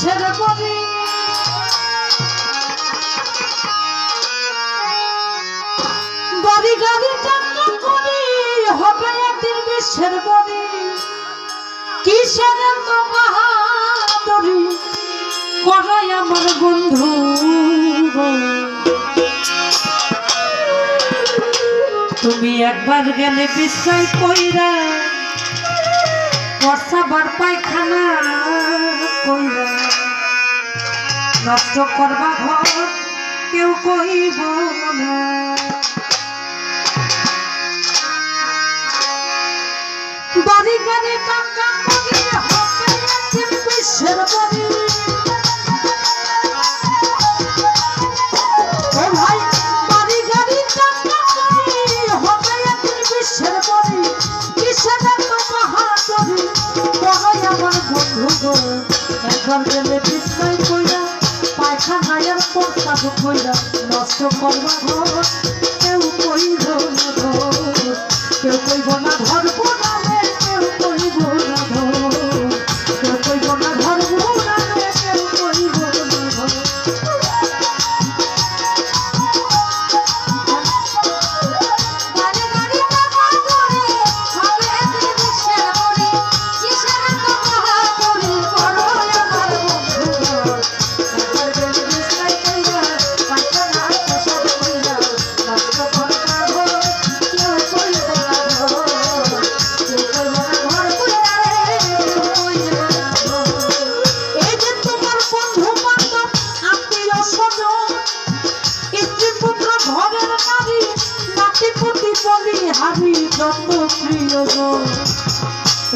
বিশ্বের বড়ি বাড়ি গাড়ি টাকা করি হবে একদিন বিশ্বের বড়ি কিসের তো বাহাদুরি করাই আমার বন্ধু তুমি একবার গেলে বিশ্রাই কইরা বর্ষাবার পায়খানা কইরা নষ্ট করবা ঘর কেউ কইব না বাড়ি গাড়ি টাকা করি হবে একদিন বিশ্বের বড়ি ও ভাই বাড়ি গাড়ি টাকা করি হবে একদিন বিশ্বের বড়ি কিসের তো বাহাদুরি বড়ই আমার বন্ধু গো একবার গেলে বিশ্রাই কইরা পায়খানায় আর প্রস্তাব কইরা নষ্ট করবা ঘর কেউ কইব না ঘর কেউ কইব না ঘর বোনালে কেউ কইব না ঘর কেউ কইব না ঘর বোনালে কেউ কইব না ঘর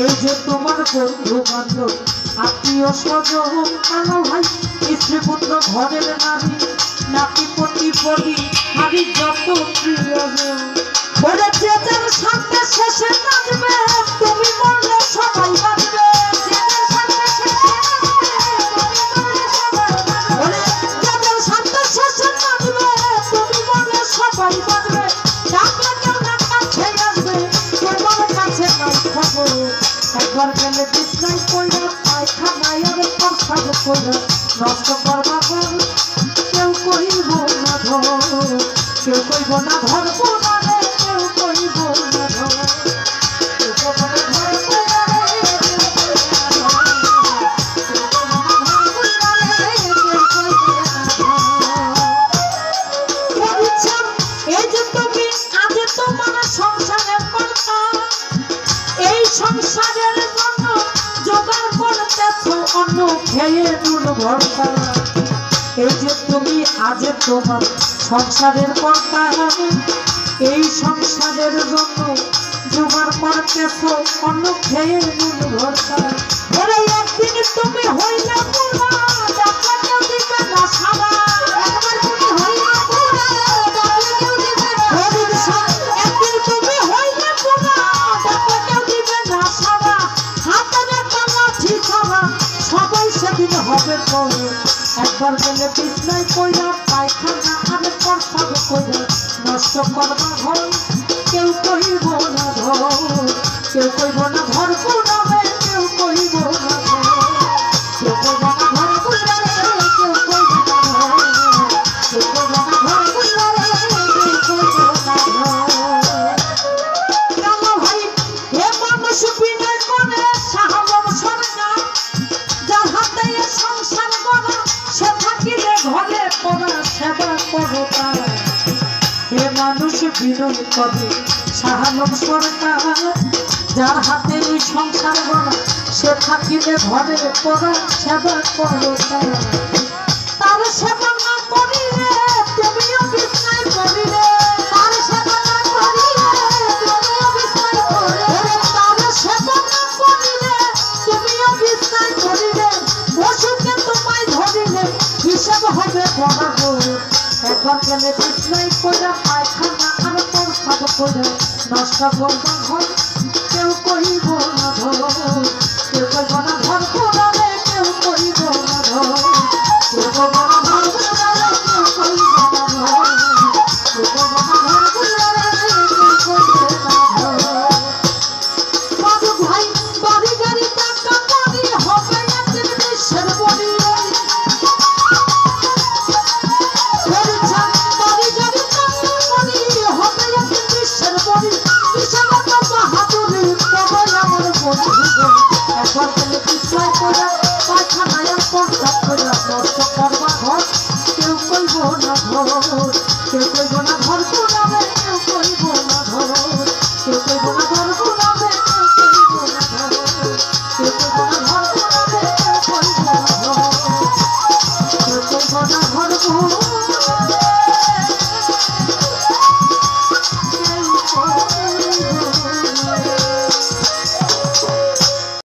এই যে তোমার বন্ধু বান্ধব আত্মীয় স্বজন কালো ভাই স্ত্রী পুত্র ঘরের নারী নাতি পতি পতি হারি যত প্রিয়জন বলে যে যার সামনে শেষে নাচবে তুমি মরলে সবাই বাঁচবে বলে যাদের সামনে শেষে নাচবে তুমি মরলে সবাই বাঁচবে ডাকলে কেউ না কাছে আসবে তোমার কাছে নাই খবর একবার গেলে বিশ্রাই কইরা পায়খানায় আর প্রস্তাব কইরা নষ্ট করবা ঘর কেউ কইব না ধর কেউ কইব না ধর বোনালে কেউ কইব না ধর কেউ কইব না ধর বোনালে এই যে তুমি আজ তোমার সংসারের কর্তা এই সংসারের জন্য জোগাড় করতেছ অন্য খেয়ে নুন ভর্তা এই যে তুমি আজ তোমার সংসারের কর্তা এই সংসারের জন্য জোগাড় করতেছ অন্য খেয়ে নুন ভর্তা ওরে একদিন তুমি হইলে পুরা টাকা কেউ দিবে না সারা একবার তুমি হইলে পুরা টাকা কেউ দিবে না একদিন তুমি হইলে পুরা টাকা কেউ দিবে না সারা হাতের একটা লাঠি ছাড়া সবাই সেদিন হবে পরে একবার গেলে বিশ্রাই কইরা পায়খানা আর প্রস্তাব কইরা নষ্ট করবা ঘর কেউ কইব না ধর কেউ কইব না ঘর পুরাবে কেউ কইব না ধর কেউ কইব না ঘর পুরাবে কেউ কইব না ধর কেউ কইব না ঘর পুরাবে কেউ কইব না ধর কালো ভাই হে মানুষ বিনয় করে সাহায্য সরকার যার হাতে সংসার করা সে থাকিলে ঘরে পড়া সেবা করো তারা হে মানুষ বিনয় করে সাহায্য সরকার যার হাতে এই সংসার গড়া সে থাকিলে ঘরে পড়া সেবা করো তারা তার সেবা না করিলে তুমিও বিশ্রাই করিলে তার সেবা না করিলে তুমিও বিশ্রাই করিলে তার সেবা না করিলে তুমিও বিশ্রাই করিলে অসুখে তোমায় ধরিলে হিসাব হবে বড় একবার গেলে বিশ্রাই কইরা পায়খানা আর প্রস্তাব কইরা নষ্ট করবা ঘর কেউ কইব না ধর কেউ কইব না ঘর পুরালে কেউ কইব না ধর কেউ কইব না ঘর পুরালে কেউ কইব না ধর কেউ কইব না ঘর পুরালে কেউ কইব না ধর বাবু ভাই বাড়ি গাড়ি টাকা করি হবে একদিন বিশ্বের বড়ি কেউ কইব না ঘর পুরাবে, কেউ কইব না ঘর, কেউ কইব না ঘর পুরাবে, কেউ কইব না ঘর, কেউ কইব না ঘর পুরাবে, কেউ কইব না ঘর, কেউ কইব না ঘর পুরাবে।